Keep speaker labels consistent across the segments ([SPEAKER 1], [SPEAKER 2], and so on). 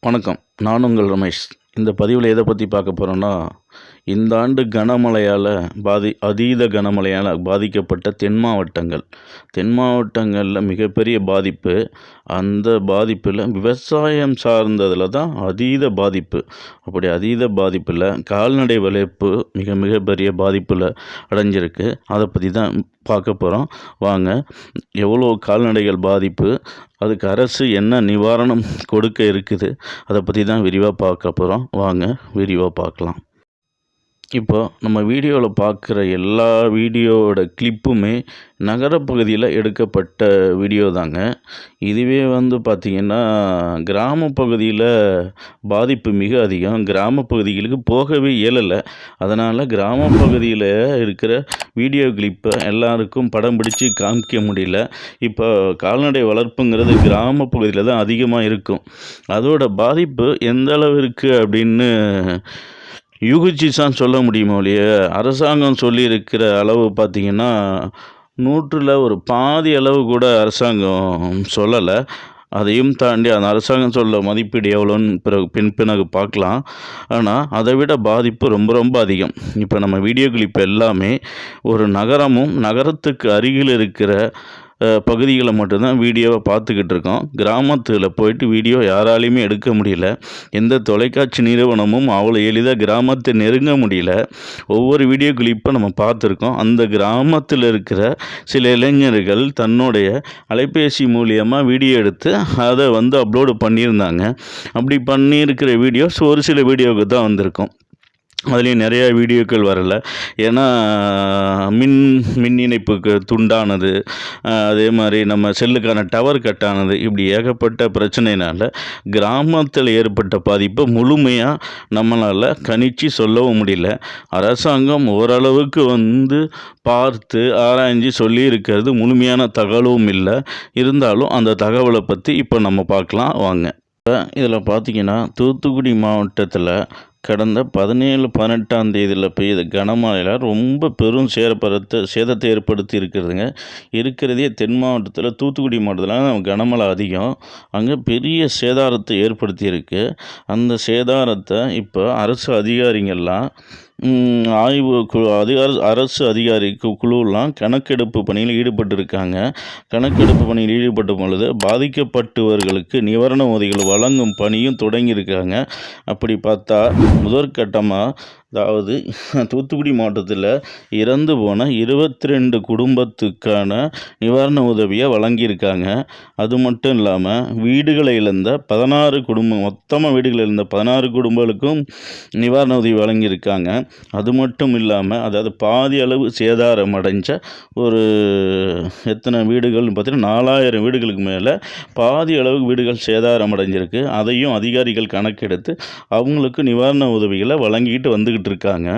[SPEAKER 1] வணக்கம். நான் உங்கள் ரமேஷ். இந்த பதிவில் எதை பற்றி பார்க்க போகிறோன்னா, இந்த ஆண்டு கனமழையால் அதீத கனமழையால் பாதிக்கப்பட்ட தென் மாவட்டங்களில் மிகப்பெரிய பாதிப்பு. அந்த பாதிப்பில் விவசாயம் சார்ந்ததில் தான் அதீத பாதிப்பு. அப்படி அதீத பாதிப்பில் கால்நடை வளர்ப்பு மிகப்பெரிய பாதிப்பில் அடைஞ்சிருக்கு. அதை பற்றி தான் பார்க்க போகிறோம். வாங்க, எவ்வளோ கால்நடைகள் பாதிப்பு, அதுக்கு அரசு என்ன நிவாரணம் கொடுக்க இருக்குது, அதை பற்றி தான் விரிவாக பார்க்க போகிறோம். வாங்க விரிவாக பார்க்கலாம். இப்போ நம்ம வீடியோவில் பார்க்குற எல்லா வீடியோவோட கிளிப்புமே நகரப்பகுதியில் எடுக்கப்பட்ட வீடியோ தாங்க. இதுவே பார்த்திங்கன்னா கிராமப்பகுதியில் பாதிப்பு மிக அதிகம். கிராமப்பகுதிகளுக்கு போகவே இயலலை. அதனால் கிராமப்பகுதியில் இருக்கிற வீடியோ கிளிப்பை எல்லாருக்கும் படம் பிடிச்சி காமிக்க முடியல. இப்போ கால்நடை வளர்ப்புங்கிறது கிராமப்பகுதியில் தான் அதிகமாக இருக்கும். அதோட பாதிப்பு எந்த அளவு இருக்குது அப்படின்னு யூகிச்சு தான் சொல்ல முடியுமோ ஒழிய, அரசாங்கம் சொல்லியிருக்கிற அளவு பார்த்திங்கன்னா 100ல் ஒரு பாதி அளவு கூட அரசாங்கம் சொல்லலை. அதையும் தாண்டி அந்த அரசாங்கம் சொல்ல மதிப்பீடு எவ்வளோன்னு பிறகு பார்க்கலாம். ஆனால் அதை விட பாதிப்பு ரொம்ப அதிகம். இப்போ நம்ம வீடியோ கிளிப் எல்லாமே ஒரு நகரத்துக்கு அருகில் இருக்கிற பகுதிகளை மட்டும்தான் வீடியோவை பார்த்துக்கிட்டு இருக்கோம். கிராமத்தில் போயிட்டு வீடியோ யாராலையுமே எடுக்க முடியல. எந்த தொலைக்காட்சி நிறுவனமும் அவ்வளோ எளிதாக கிராமத்தை நெருங்க முடியல. ஒவ்வொரு வீடியோ கிளிப்பை நம்ம பார்த்துருக்கோம். அந்த கிராமத்தில் இருக்கிற சில இளைஞர்கள் தன்னுடைய அலைபேசி மூலியமாக வீடியோ எடுத்து அதை அப்லோடு பண்ணியிருந்தாங்க. அப்படி பண்ணியிருக்கிற வீடியோஸ் ஒரு சில வீடியோவுக்கு தான் வந்திருக்கும். அதுலேயும் நிறையா வீடியோக்கள் வரலை. ஏன்னா மின் இணைப்புக்கு துண்டானது, அதே மாதிரி நம்ம செல்லுக்கான டவர் கட்டானது, இப்படி ஏகப்பட்ட பிரச்சனையினால் கிராமத்தில் ஏற்பட்ட பாதிப்பை முழுமையாக நம்மளால் கணிச்சு சொல்லவும் முடியல. அரசாங்கம் ஓரளவுக்கு பார்த்து ஆராய்ஞ்சு சொல்லியிருக்கிறது முழுமையான தகவலும் இல்லை. இருந்தாலும் அந்த தகவலை பற்றி இப்போ நம்ம பார்க்கலாம் வாங்க. இதில் பார்த்திங்கன்னா தூத்துக்குடி மாவட்டத்தில் கடந்த 17-18ஆம் தேதியில் பெய்த கனமழையில் ரொம்ப பெரும் சேதத்தை ஏற்படுத்தி இருக்கிறதுங்க. இருக்கிறதே தென் மாவட்டத்தில் தூத்துக்குடி மாவட்டத்தில் கனமழை அதிகம். அங்கே பெரிய சேதாரத்தை ஏற்படுத்தியிருக்கு. அந்த சேதாரத்தை இப்போ அரசு அதிகாரிங்கள்லாம் ஆய்வு குழு அரசு அதிகாரி குழுலாம் கணக்கெடுப்பு பணியில் ஈடுபட்டிருக்காங்க. கணக்கெடுப்பு பணியில் ஈடுபட்ட பொழுது பாதிக்கப்பட்டவர்களுக்கு நிவாரண உதவிகள் வழங்கும் பணியும் தொடங்கியிருக்காங்க. அப்படி பார்த்தா முதற்கட்டமாக, அதாவது தூத்துக்குடி மாவட்டத்தில் இறந்து போன 22 குடும்பத்துக்கான நிவாரண உதவியை வழங்கியிருக்காங்க. அது மட்டும் இல்லாமல் வீடுகளை இழந்த 16 குடும்பம், மொத்தமாக வீடுகளை இழந்த 16 குடும்பங்களுக்கும் நிவாரண உதவி வழங்கியிருக்காங்க. அது மட்டும் இல்லாமல், அதாவது பாதி அளவு சேதாரம் அடைஞ்ச ஒரு எத்தனை வீடுகள்னு பார்த்தீங்கன்னா 4000 வீடுகளுக்கு மேலே பாதி அளவு வீடுகள் சேதாரம் அடைஞ்சிருக்கு. அதையும் அதிகாரிகள் கணக்கெடுத்து அவங்களுக்கு நிவாரண உதவிகளை வழங்கிட்டு வந்துக்கிட்டு இருக்காங்க.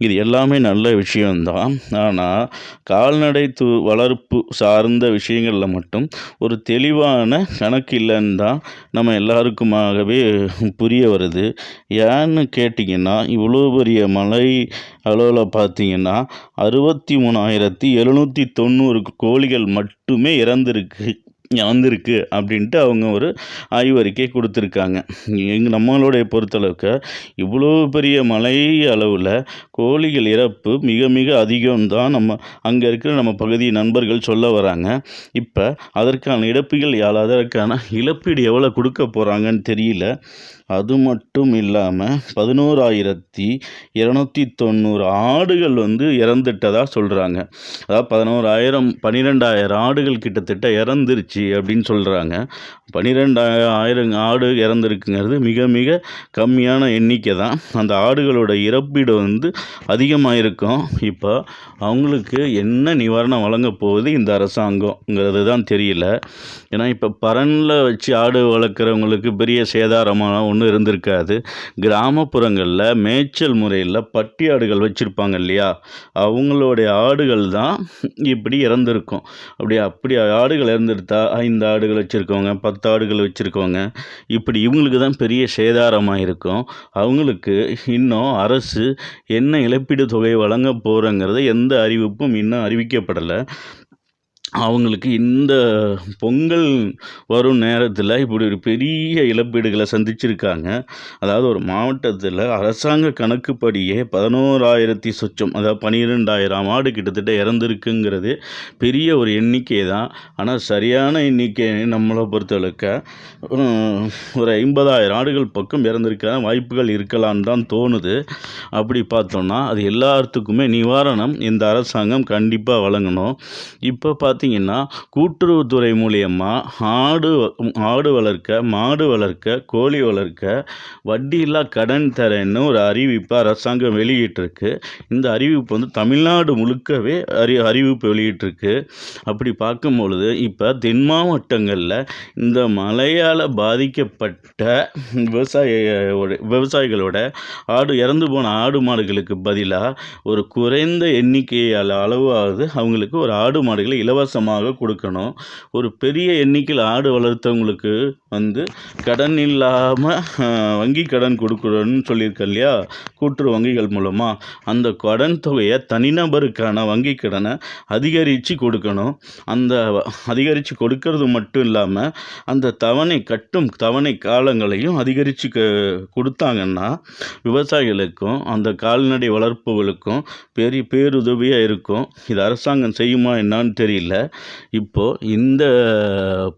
[SPEAKER 1] இது எல்லாமே நல்ல விஷயம்தான். ஆனால் கால்நடை வளர்ப்பு சார்ந்த விஷயங்களில் மட்டும் ஒரு தெளிவான கணக்கு இல்லைன்னு தான் நம்ம எல்லாருக்குமாகவே புரிய வருது. ஏன்னு கேட்டிங்கன்னா, இவ்வளோ பெரிய மழை அளவில் பார்த்திங்கன்னா 63,790 கோழிகள் மட்டுமே வந்திருக்கு அப்படின்ட்டு அவங்க ஒரு ஆய்வறிக்கை கொடுத்துருக்காங்க. நம்மளுடைய பொறுத்தளவுக்கு இவ்வளோ பெரிய மழை அளவில் கோழிகள் இறப்பு மிக அதிகம்தான் நம்ம அங்கே இருக்கிற நம்ம பகுதி நண்பர்கள் சொல்ல வராங்க. இப்போ அதற்கான அதற்கான இழப்பீடு எவ்வளோ கொடுக்க போகிறாங்கன்னு தெரியல. அது மட்டும் இல்லாமல் 11,290 ஆடுகள் இறந்துட்டதாக சொல்கிறாங்க. அதாவது 12,000 ஆடுகள் கிட்டத்தட்ட இறந்துருச்சு அப்படின்னு சொல்கிறாங்க. 12,000 ஆடு இறந்துருக்குங்கிறது மிக கம்மியான எண்ணிக்கை தான். அந்த ஆடுகளோட இறப்பீடு அதிகமாக இருக்கும். இப்போ அவங்களுக்கு என்ன நிவாரணம் வழங்க போகுது இந்த அரசாங்கங்கிறது தான் தெரியல. ஏன்னா இப்போ பரனில் வச்சு ஆடு வளர்க்குறவங்களுக்கு பெரிய சேதாரமான ஒன்றும் இருந்திருக்காது. கிராமப்புறங்களில் மேய்ச்சல் முறையில் பட்டி ஆடுகள் வச்சுருப்பாங்க இல்லையா, அவங்களுடைய ஆடுகள் தான் இப்படி இறந்துருக்கும். அப்படி ஆடுகள் இறந்துருத்தா 5 ஆடுகள் வச்சுருக்கவங்க, 10 ஆடுகள் வச்சுருக்கவங்க, இப்படி இவங்களுக்கு தான் பெரிய சேதாரமாக இருக்கும். அவங்களுக்கு இன்னும் அரசு என்ன இழப்பீடு தொகை வழங்க போகிறங்கிறது எந்த அறிவிப்பும் இன்னும் அறிவிக்கப்படலை. அவங்களுக்கு இந்த பொங்கல் வரும் நேரத்தில் இப்படி ஒரு பெரிய இழப்பீடுகளை சந்திச்சிருக்காங்க. அதாவது ஒரு மாவட்டத்தில் அரசாங்க கணக்குப்படியே 11,000 சொச்சம், அதாவது 12,000 ஆடு கிட்டத்தட்ட இறந்துருக்குங்கிறது பெரிய ஒரு எண்ணிக்கை தான். ஆனால் சரியான எண்ணிக்கை நம்மளை பொறுத்தளவுக்கு ஒரு 50,000 ஆடுகள் பக்கம் இறந்துருக்க வாய்ப்புகள் இருக்கலான்னு தான் தோணுது. அப்படி பார்த்தோன்னா அது எல்லாத்துக்குமே நிவாரணம் இந்த அரசாங்கம் கண்டிப்பாக வழங்கணும். இப்போ பார்த்தீங்கன்னா கூட்டுறவுத்துறை மூலியமாக ஆடு வளர்க்க, மாடு வளர்க்க, கோழி வளர்க்க வட்டியில்லா கடன் தரேன்னு ஒரு அறிவிப்பை அரசாங்கம் வெளியிட்டிருக்கு. இந்த அறிவிப்பு வந்து தமிழ்நாடு முழுக்கவே அறிவிப்பு வெளியிட்டிருக்கு. அப்படி பார்க்கும் பொழுது இப்போ தென் மாவட்டங்களில் இந்த மழையால் பாதிக்கப்பட்ட விவசாயிகளோட இறந்து போன ஆடு மாடுகளுக்கு பதிலாக ஒரு குறைந்த எண்ணிக்கையால் அளவாவது அவங்களுக்கு ஒரு ஆடு மாடுகளை இலவசமாக கொடுக்கணும். ஒரு பெரிய எண்ணிக்கையில் ஆடு வளர்த்தவங்களுக்கு வந்து கடன் இல்லாமல் வங்கி கடன் கொடுக்கணும்னு சொல்லியிருக்கேன் இல்லையா, கூட்டுறவு வங்கிகள் மூலமாக அந்த கடன் தொகையை தனிநபருக்கான வங்கி கடனை அதிகரித்து கொடுக்கணும். அந்த அதிகரித்து கொடுக்கறது மட்டும் இல்லாமல் அந்த தவணை காலங்களையும் அதிகரித்து கொடுத்தாங்கன்னா விவசாயிகளுக்கும் அந்த கால்நடை வளர்ப்புகளுக்கும் பெரிய பேருதவியாக இருக்கும். இது அரசாங்கம் செய்யுமா என்னான்னு தெரியல. இப்போது இந்த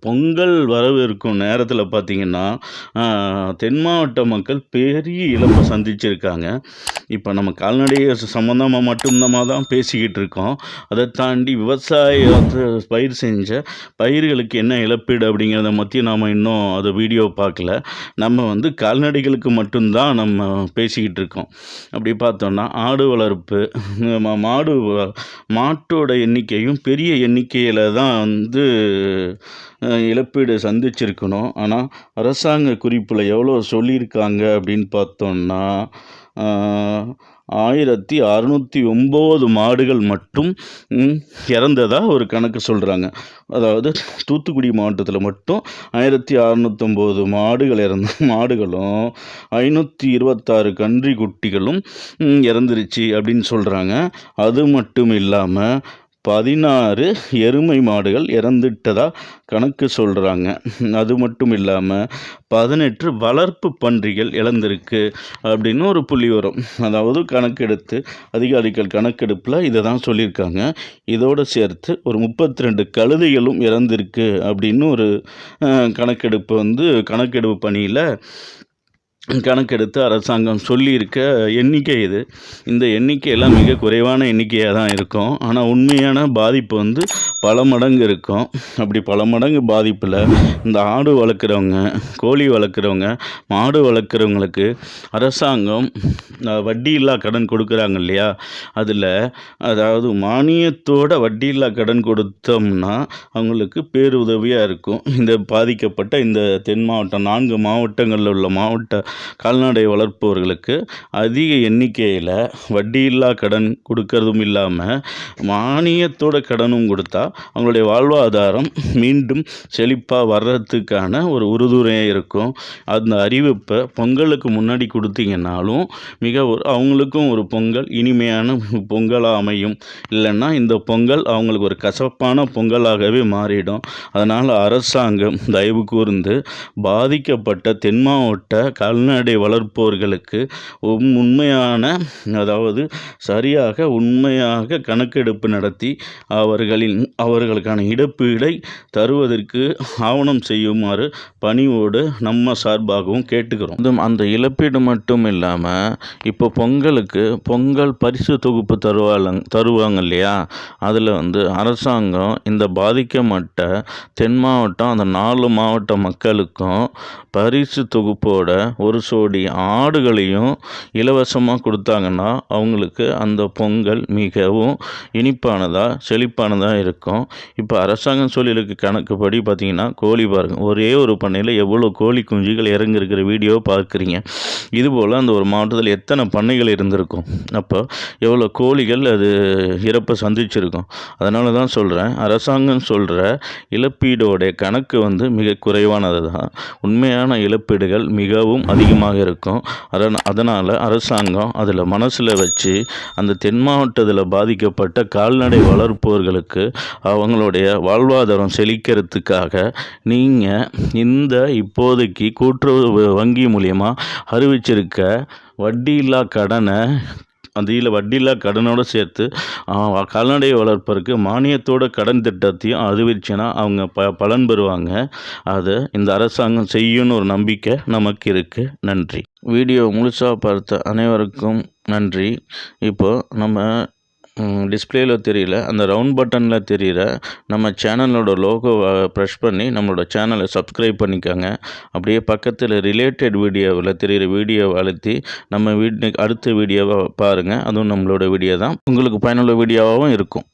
[SPEAKER 1] பொங்கல் வரவு இருக்கும் நேரத்தில் பார்த்திங்கன்னா தென் மாவட்ட மக்கள் பெரிய இழப்பை சந்திச்சிருக்காங்க. இப்போ நம்ம கால்நடை சம்மந்தமாக மட்டும்தான் தான் பேசிக்கிட்டு இருக்கோம். அதை தாண்டி விவசாயத்தை பயிர் செஞ்ச பயிர்களுக்கு என்ன இழப்பீடு அப்படிங்கிறத பற்றி நாம் இன்னும் அதை வீடியோ பார்க்கல. நம்ம வந்து கால்நடைகளுக்கு மட்டும்தான் நம்ம பேசிக்கிட்டு இருக்கோம். அப்படி பார்த்தோன்னா ஆடு வளர்ப்பு, மாட்டோட எண்ணிக்கையும் பெரிய எண்ணிக்கையில் தான் வந்து இழப்பீடு சந்திச்சிருக்கணும். ஆனால் அரசாங்க குறிப்பில் எவ்வளோ சொல்லியிருக்காங்க அப்படின்னு பார்த்தோன்னா 1609 மாடுகள் மட்டும் இறந்ததாக ஒரு கணக்கு சொல்கிறாங்க. அதாவது தூத்துக்குடி மாவட்டத்தில் மட்டும் 1609 மாடுகளும் 526 கன்றி குட்டிகளும் இறந்துருச்சு அப்படின்னு சொல்கிறாங்க. அது மட்டும் இல்லாமல் 16 எருமை மாடுகள் இறந்துட்டதாக கணக்கு சொல்கிறாங்க. அது மட்டும் இல்லாமல் 18 வளர்ப்பு பன்றிகள் இழந்திருக்கு அப்படின்னு ஒரு புள்ளி வரும். அதாவது அதிகாரிகள் கணக்கெடுப்பில் இதை தான் சொல்லியிருக்காங்க. இதோடு சேர்த்து ஒரு 32 கழுதைகளும் இறந்திருக்கு அப்படின்னு ஒரு கணக்கெடுப்பு பணியில் கணக்கெடுத்து அரசாங்கம் சொல்லியிருக்க எண்ணிக்கை இது. இந்த எண்ணிக்கையெல்லாம் மிக குறைவான எண்ணிக்கையாக தான் இருக்கும். ஆனால் உண்மையான பாதிப்பு வந்து பல மடங்கு இருக்கும். அப்படி பல மடங்கு பாதிப்பில் இந்த ஆடு வளர்க்குறவங்க, கோழி வளர்க்குறவங்க, மாடு வளர்க்குறவங்களுக்கு அரசாங்கம் வட்டியில்லா கடன் கொடுக்குறாங்க இல்லையா, அதாவது மானியத்தோட வட்டியில்லா கடன் கொடுத்தோம்னா அவங்களுக்கு பேருதவியாக இருக்கும். இந்த பாதிக்கப்பட்ட இந்த தென் மாவட்டம் 4 மாவட்டங்களில் உள்ள கால்நடை வளர்ப்பவர்களுக்கு அதிக எண்ணிக்கையில் வட்டியில்லா கடன் கொடுக்கறதும் இல்லாமல் மானியத்தோட கடனும் கொடுத்தா அவங்களுடைய வாழ்வாதாரம் மீண்டும் செழிப்பாக வர்றதுக்கான ஒரு உறுதுணையாக இருக்கும். அந்த அறிவிப்பை பொங்கலுக்கு முன்னாடி கொடுத்தீங்கன்னாலும் அவங்களுக்கும் ஒரு பொங்கல் இனிமையான பொங்கலாக அமையும். இல்லைன்னா இந்த பொங்கல் அவங்களுக்கு ஒரு கசப்பான பொங்கலாகவே மாறிடும். அதனால் அரசாங்கம் தயவு கூர்ந்து பாதிக்கப்பட்ட தென் மாவட்ட கால்நடை வளர்ப்பவர்களுக்கு உண்மையாக கணக்கெடுப்பு நடத்தி அவர்களுக்கான இழப்பீடை தருவதற்கு ஆவணம் செய்யுமாறு பணிவோடு நம்ம சார்பாகவும் கேட்டுக்கிறோம். அந்த இழப்பீடு மட்டும் இல்லாமல் இப்போ பொங்கல் பரிசு தொகுப்பு தருவாங்க இல்லையா, அதில் வந்து அரசாங்கம் இந்த பாதிக்கப்பட்ட தென் மாவட்டம் அந்த 4 மாவட்ட மக்களுக்கும் பரிசு தொகுப்போட ஒரு சோடி ஆடுகளையும் இலவசமாக கொடுத்தாங்கன்னா அவங்களுக்கு அந்த பொங்கல் மிகவும் இனிப்பானதாக செழிப்பானதாக இருக்கும். இப்போ அரசாங்கம் சொல்லியிருக்க கணக்குப்படி பார்த்திங்கன்னா கோழி பாருங்கள், ஒரே ஒரு பண்ணையில் எவ்வளோ கோழி குஞ்சுகள் இறங்கிருக்கிற வீடியோ பார்க்குறீங்க. இதுபோல் அந்த ஒரு மாவட்டத்தில் எத்தனை பண்ணைகள் இருந்திருக்கும், அப்போ எவ்வளோ கோழிகள் அது இறப்பை சந்திச்சிருக்கும். அதனால தான் சொல்கிறேன், அரசாங்கம் சொல்கிற இழப்பீடோடைய கணக்கு வந்து மிக குறைவானது தான். உண்மையான இழப்பீடுகள் மிகவும் அதிகமாக இருக்கும். அதனால் அரசாங்கம் அதில் மனசில் வச்சு அந்த தென் மாவட்டத்தில் பாதிக்கப்பட்ட கால்நடை வளர்ப்பவர்களுக்கு அவங்களுடைய வாழ்வாதாரம் செழிக்கிறதுக்காக நீங்கள் இந்த இப்போதைக்கு கூட்டுறவு வங்கி மூலிமா அறிவிச்சிருக்க வட்டியில்லா கடனை அதில் வட்டியில்லா கடனோடு சேர்த்து கால்நடை வளர்ப்பதற்கு மானியத்தோட கடன் திட்டத்தையும் அறிவிச்சுன்னா அவங்க பலன் பெறுவாங்க. அதை இந்த அரசாங்கம் செய்யும்னு ஒரு நம்பிக்கை நமக்கு இருக்குது. நன்றி. வீடியோ முழுசாக பார்த்த அனைவருக்கும் நன்றி. இப்போது நம்ம டிஸ்பிளேயில் தெரியல, அந்த ரவுண்ட் பட்டனில் தெரிகிற நம்ம சேனலோட லோகோவை ப்ரெஸ் பண்ணி நம்மளோட சேனலை சப்ஸ்கிரைப் பண்ணிக்கோங்க. அப்படியே பக்கத்தில் ரிலேட்டட் வீடியோவில் தெரிகிற வீடியோவை அழுத்தி நம்ம அடுத்த வீடியோவை பாருங்கள். அதுவும் நம்மளோட வீடியோ தான், உங்களுக்கு பயனுள்ள வீடியோவாகவும் இருக்கும்.